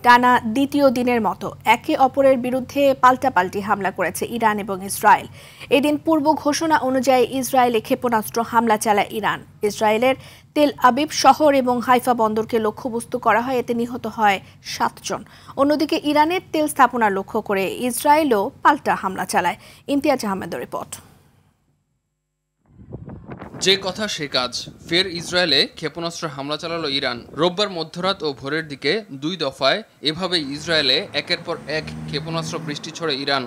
টানা দ্বিতীয় দিনের মতো একে অপরের বিরুদ্ধে পাল্টাপাল্টি হামলা করেছে ইরান এবং ইসরায়েল। এদিন পূর্ব ঘোষণা অনুযায়ী ইসরায়েলে ক্ষেপণাস্ত্র হামলা চালায় ইরান। ইসরায়েলের তেল আবিব শহর এবং হাইফা বন্দরকে লক্ষ্যবস্তু করা হয়, এতে নিহত হয় 7 জন। অন্যদিকে ইরানের তেল স্থাপনা লক্ষ্য করে ইসরায়েলও পাল্টা হামলা চালায়। ইমতিয়াজ আহমেদের রিপোর্ট। যে কথা সে কাজ, ফের ইসরায়েলে ক্ষেপণাস্ত্র হামলা চালালো ইরান। রোববার মধ্যরাত ও ভোরের দিকে 2 দফায় এভাবেই ইসরায়েলে একের পর এক ক্ষেপণাস্ত্র বৃষ্টি ছড়ে ইরান।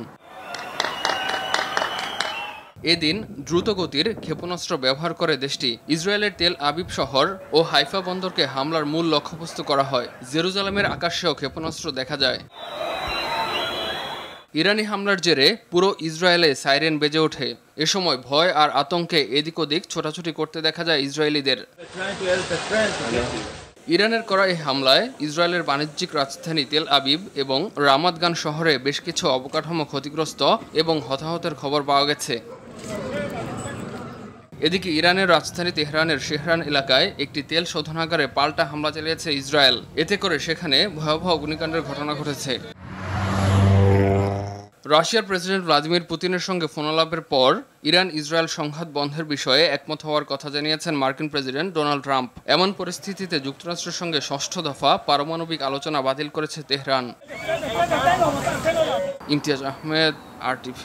এদিন দ্রুতগতির ক্ষেপণাস্ত্র ব্যবহার করে দেশটি ইসরায়েলের তেল আবিব শহর ও হাইফা বন্দরকে হামলার মূল লক্ষ্যবস্তু করা হয়। জেরুজালেমের আকাশেও ক্ষেপণাস্ত্র দেখা যায়। ইরানি হামলার জেরে পুরো ইসরায়েলে সাইরেন বেজে ওঠে। এ সময় ভয় আর আতঙ্কে এদিক ওদিক ছোটাছুটি করতে দেখা যায় ইসরায়েলিদের। ইরানের করা এই হামলায় ইসরায়েলের বাণিজ্যিক রাজধানী তেল আবিব এবং রামাত গান শহরে বেশ কিছু অবকাঠামো ক্ষতিগ্রস্ত এবং হতাহতের খবর পাওয়া গেছে। এদিকে ইরানের রাজধানী তেহরানের শেহরান এলাকায় একটি তেল শোধনাগারে পাল্টা হামলা চালিয়েছে ইসরায়েল। এতে করে সেখানে ভয়াবহ অগ্নিকাণ্ডের ঘটনা ঘটেছে। রাশিয়ার প্রেসিডেন্ট ভ্লাদিমির পুতিনের সঙ্গে ফোনালাপের পর ইরান ইসরায়েল সংঘাত বন্ধের বিষয়ে একমত হওয়ার কথা জানিয়েছেন মার্কিন প্রেসিডেন্ট ডোনাল্ড ট্রাম্প। এমন পরিস্থিতিতে যুক্তরাষ্ট্রের সঙ্গে 6ষ্ঠ দফা পারমাণবিক আলোচনা বাতিল করেছে তেহরান। ইমতিয়াজ আহমেদ, RTV।